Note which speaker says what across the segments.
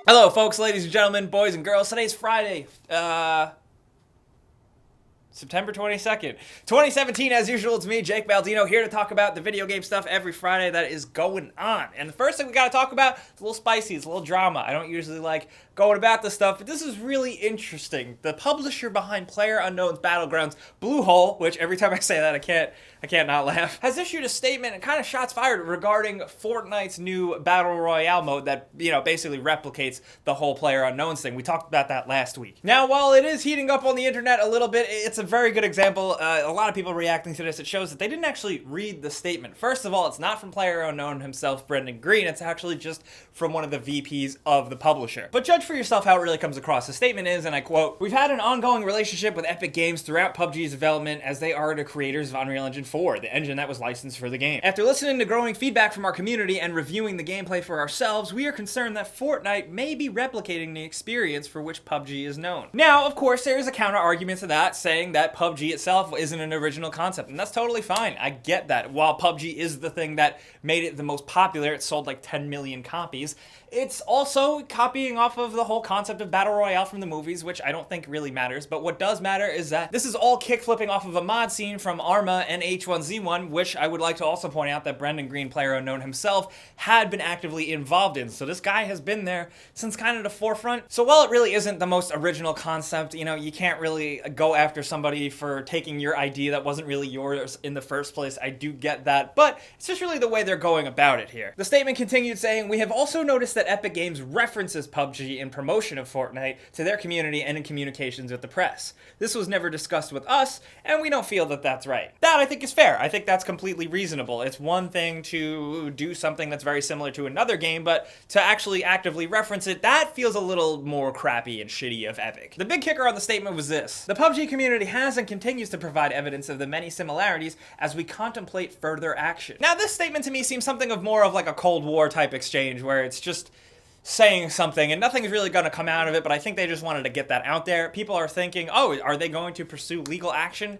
Speaker 1: Hello, folks, ladies and gentlemen, boys and girls. Today's Friday, September 22nd, 2017. As usual, it's me, Jake Baldino, here to talk about the video game stuff every Friday that is going on. And the first thing we gotta talk about is a little spicy, it's a little drama. I don't usually like going about this stuff, but this is really interesting. The publisher behind PlayerUnknown's Battlegrounds, Bluehole, which every time I say that I can't not laugh, has issued a statement and kind of shots fired regarding Fortnite's new Battle Royale mode that, basically replicates the whole PlayerUnknown's thing. We talked about that last week. Now, while it is heating up on the internet a little bit, it's a very good example. A lot of people reacting to this. It shows that they didn't actually read the statement. First of all, it's not from PlayerUnknown himself, Brendan Green. It's actually just from one of the VPs of the publisher. But judge for yourself how it really comes across. The statement is, and I quote, "We've had an ongoing relationship with Epic Games throughout PUBG's development, as they are the creators of Unreal Engine 4, the engine that was licensed for the game. After listening to growing feedback from our community and reviewing the gameplay for ourselves, we are concerned that Fortnite may be replicating the experience for which PUBG is known." Now, of course, there is a counter argument to that, saying that PUBG itself isn't an original concept, and that's totally fine. I get that. While PUBG is the thing that made it the most popular, it sold like 10 million copies, it's also copying off of the whole concept of Battle Royale from the movies, which I don't think really matters. But what does matter is that this is all kick-flipping off of a mod scene from Arma and H1Z1, which I would like to also point out that Brendan Green, PlayerUnknown himself, had been actively involved in. So this guy has been there since kind of the forefront. So while it really isn't the most original concept, you can't really go after somebody for taking your idea that wasn't really yours in the first place. I do get that, but it's just really the way they're going about it here. The statement continued saying, "We have also noticed that Epic Games references PUBG in promotion of Fortnite to their community and in communications with the press. This was never discussed with us, and we don't feel that that's right." That, I think, is fair. I think that's completely reasonable. It's one thing to do something that's very similar to another game, but to actually actively reference it, that feels a little more crappy and shitty of Epic. The big kicker on the statement was this: "The PUBG community has and continues to provide evidence of the many similarities as we contemplate further action." Now, this statement to me seems something of more of like a Cold War type exchange, where it's just saying something and nothing's really going to come out of it, but I think they just wanted to get that out there. People are thinking, oh, are they going to pursue legal action?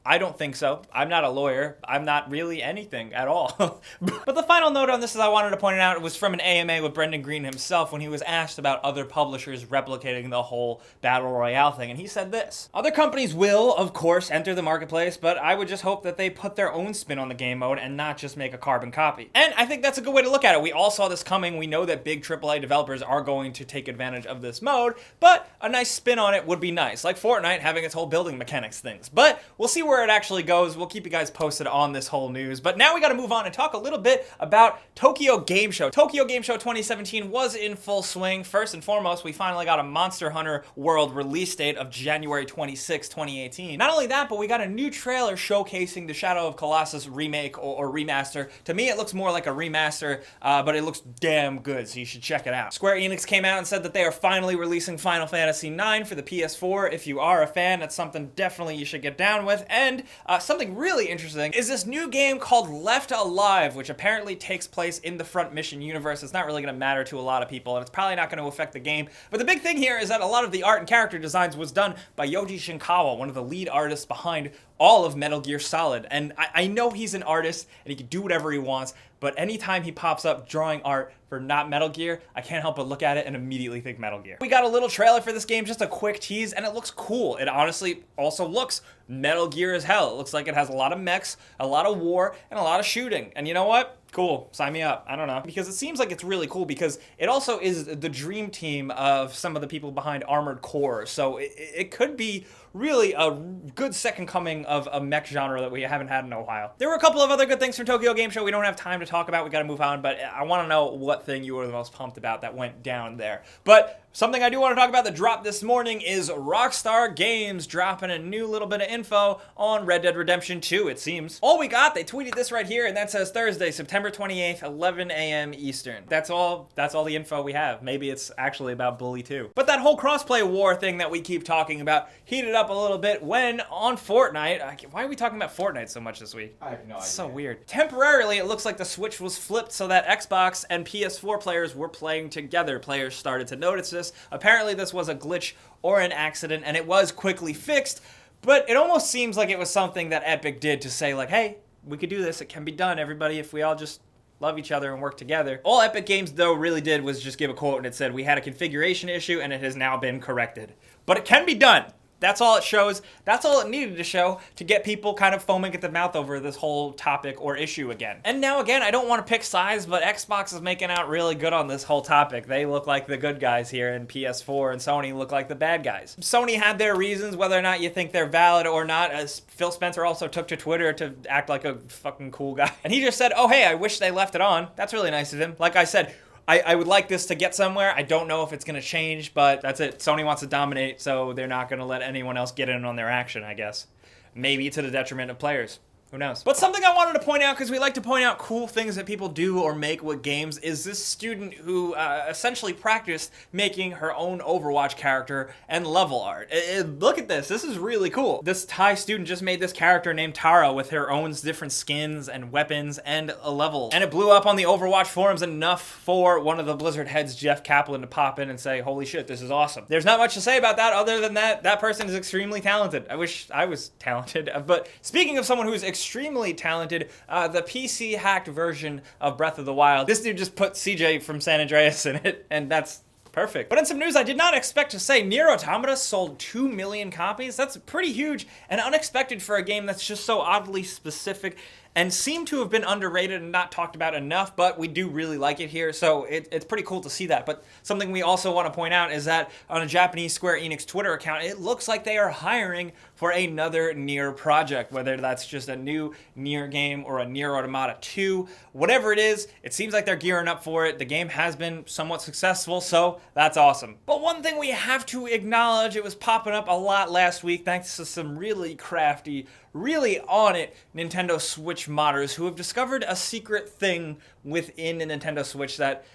Speaker 1: I don't think so. I'm not a lawyer. I'm not really anything at all. But the final note on this, as I wanted to point it out, it was from an AMA with Brendan Green himself when he was asked about other publishers replicating the whole Battle Royale thing, and he said this: "Other companies will, of course, enter the marketplace, but I would just hope that they put their own spin on the game mode and not just make a carbon copy." And I think that's a good way to look at it. We all saw this coming. We know that big AAA developers are going to take advantage of this mode, but a nice spin on it would be nice, like Fortnite having its whole building mechanics things. But we'll see where it actually goes. We'll keep you guys posted on this whole news. But now we got to move on and talk a little bit about Toyko Game Show. Toyko Game Show 2017 was in full swing. First and foremost, we finally got a Monster Hunter World release date of January 26, 2018. Not only that, but we got a new trailer showcasing the Shadow of Colossus remake or remaster. To me, it looks more like a remaster, but it looks damn good, so you should check it out. Square Enix came out and said that they are finally releasing Final Fantasy IX for the PS4. If you are a fan, that's something definitely you should get down with. And something really interesting is this new game called Left Alive, which apparently takes place in the Front Mission universe. It's not really going to matter to a lot of people, and it's probably not going to affect the game. But the big thing here is that a lot of the art and character designs was done by Yoji Shinkawa, one of the lead artists behind all of Metal Gear Solid. And I know he's an artist and he can do whatever he wants, but anytime he pops up drawing art for not Metal Gear, I can't help but look at it and immediately think Metal Gear. We got a little trailer for this game, just a quick tease, and it looks cool. It honestly also looks Metal Gear as hell. It looks like it has a lot of mechs, a lot of war, and a lot of shooting. And you know what? Cool, sign me up. I don't know. Because it seems like it's really cool because it also is the dream team of some of the people behind Armored Core. So it could be really a good second coming of a mech genre that we haven't had in a while. There were a couple of other good things from Toyko Game Show we don't have time to talk about. We gotta move on, but I want to know what thing you were the most pumped about that went down there. But something I do want to talk about that dropped this morning is Rockstar Games dropping a new little bit of info on Red Dead Redemption 2, it seems. All we got, they tweeted this right here, and that says Thursday, September 28th, 11 a.m. Eastern. That's all the info we have. Maybe it's actually about Bully 2. But that whole crossplay war thing that we keep talking about heated up a little bit when on Fortnite. Why are we talking about Fortnite so much this week?
Speaker 2: I have no idea.
Speaker 1: It's so weird. Temporarily, it looks like the switch was flipped so that Xbox and PS4 players were playing together. Players started to notice this. Apparently, this was a glitch or an accident, and it was quickly fixed, but it almost seems like it was something that Epic did to say, like, hey, we could do this. It can be done, everybody, if we all just love each other and work together. All Epic Games, though, really did was just give a quote, and it said, "We had a configuration issue, and it has now been corrected." But it can be done. That's all it shows. That's all it needed to show to get people kind of foaming at the mouth over this whole topic or issue again. And now again, I don't want to pick sides, but Xbox is making out really good on this whole topic. They look like the good guys here, and PS4 and Sony look like the bad guys. Sony had their reasons, whether or not you think they're valid or not, as Phil Spencer also took to Twitter to act like a fucking cool guy. And he just said, "Oh hey, I wish they left it on." That's really nice of him. Like I said, I would like this to get somewhere. I don't know if it's going to change, but that's it. Sony wants to dominate, so they're not going to let anyone else get in on their action, I guess. Maybe to the detriment of players. Who knows? But something I wanted to point out, because we like to point out cool things that people do or make with games, is this student who essentially practiced making her own Overwatch character and level art. Look at this. This is really cool. This Thai student just made this character named Tara with her own different skins and weapons and a level. And it blew up on the Overwatch forums enough for one of the Blizzard heads, Jeff Kaplan, to pop in and say, "Holy shit, this is awesome." There's not much to say about that other than that person is extremely talented. I wish I was talented. But speaking of someone who's extremely talented, the PC hacked version of Breath of the Wild. This dude just put CJ from San Andreas in it, and that's perfect. But in some news I did not expect to say, NieR Automata sold 2 million copies. That's pretty huge and unexpected for a game that's just so oddly specific and seemed to have been underrated and not talked about enough, but we do really like it here, so it's pretty cool to see that. But something we also want to point out is that on a Japanese Square Enix Twitter account, it looks like they are hiring for another NieR project, whether that's just a new NieR game or a NieR Automata 2. Whatever it is, it seems like they're gearing up for it. The game has been somewhat successful, so that's awesome. But one thing we have to acknowledge, it was popping up a lot last week thanks to some really crafty, really on it Nintendo Switch modders who have discovered a secret thing within the Nintendo Switch that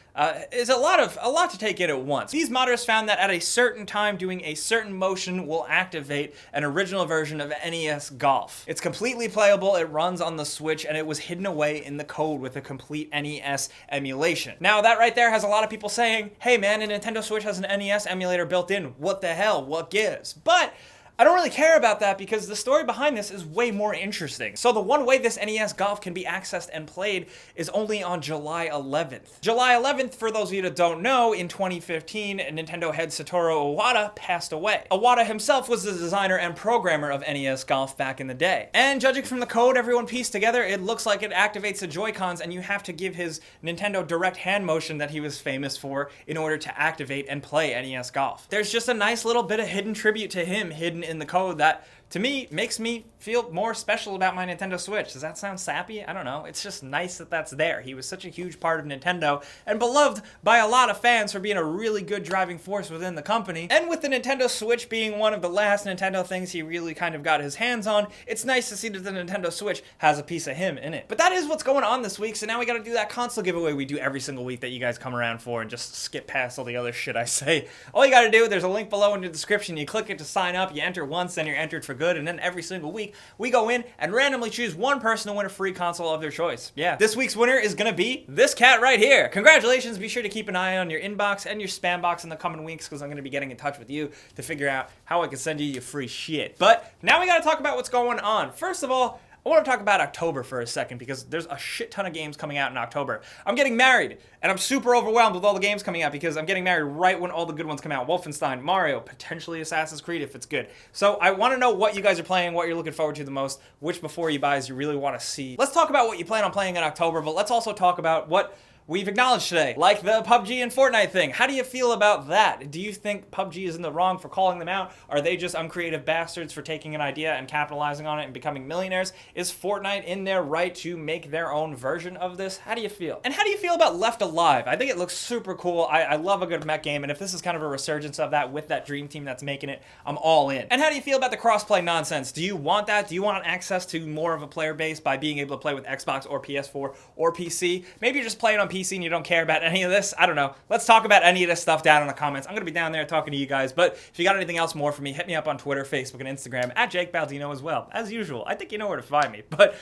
Speaker 1: is a lot to take in at once. These modders found that at a certain time, doing a certain motion will activate an original version of NES Golf. It's completely playable, it runs on the Switch, and it was hidden away in the code with a complete NES emulation. Now that right there has a lot of people saying, "Hey man, a Nintendo Switch has an NES emulator built in. What the hell? What gives?" But I don't really care about that because the story behind this is way more interesting. So the one way this NES Golf can be accessed and played is only on July 11th. July 11th, for those of you that don't know, in 2015, Nintendo head Satoru Iwata passed away. Iwata himself was the designer and programmer of NES Golf back in the day. And judging from the code everyone pieced together, it looks like it activates the Joy-Cons and you have to give his Nintendo direct hand motion that he was famous for in order to activate and play NES Golf. There's just a nice little bit of hidden tribute to him hidden in the code that, to me, makes me feel more special about my Nintendo Switch. Does that sound sappy? I don't know. It's just nice that that's there. He was such a huge part of Nintendo and beloved by a lot of fans for being a really good driving force within the company. And with the Nintendo Switch being one of the last Nintendo things he really kind of got his hands on, it's nice to see that the Nintendo Switch has a piece of him in it. But that is what's going on this week, so now we gotta do that console giveaway we do every single week that you guys come around for and just skip past all the other shit I say. All you gotta do, there's a link below in the description, you click it to sign up, you enter once, then you're entered for good, and then every single week we go in and randomly choose one person to win a free console of their choice. Yeah, this week's winner is gonna be this cat right here. Congratulations. Be sure to keep an eye on your inbox and your spam box in the coming weeks because I'm gonna be getting in touch with you to figure out how I can send you your free shit. But now we gotta talk about what's going on. First of all, I want to talk about October for a second because there's a shit ton of games coming out in October. I'm getting married, and I'm super overwhelmed with all the games coming out because I'm getting married right when all the good ones come out. Wolfenstein, Mario, potentially Assassin's Creed if it's good. So I want to know what you guys are playing, what you're looking forward to the most, which before you buys you really want to see. Let's talk about what you plan on playing in October, but let's also talk about what we've acknowledged today, like the Pubg and Fortnite thing. How do you feel about that? Do you think Pubg is in the wrong for calling them out? Are they just uncreative bastards for taking an idea and capitalizing on it and becoming millionaires? Is Fortnite in their right to make their own version of this? How do you feel? And how do you feel about Left Alive? I think it looks super cool. I love a good mech game, and if this is kind of a resurgence of that with that dream team that's making it, I'm all in. And how do you feel about the crossplay nonsense? Do you want that? Do you want access to more of a player base by being able to play with Xbox or PS4 or PC? Maybe you're just playing on PC and you don't care about any of this. I don't know. Let's talk about any of this stuff down in the comments. I'm going to be down there talking to you guys, but if you got anything else more for me, hit me up on Twitter, Facebook, and Instagram at Jake Baldino as well. As usual, I think you know where to find me, but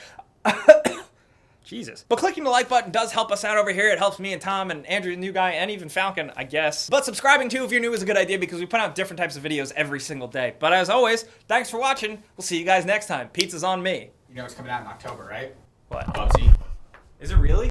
Speaker 1: Jesus. But clicking the like button does help us out over here. It helps me and Tom and Andrew, the new guy, and even Falcon, I guess. But subscribing too, if you're new, is a good idea because we put out different types of videos every single day. But as always, thanks for watching. We'll see you guys next time. Pizza's on me.
Speaker 2: You know it's coming out in October, right?
Speaker 1: What?
Speaker 2: Pubg.
Speaker 1: Is it really?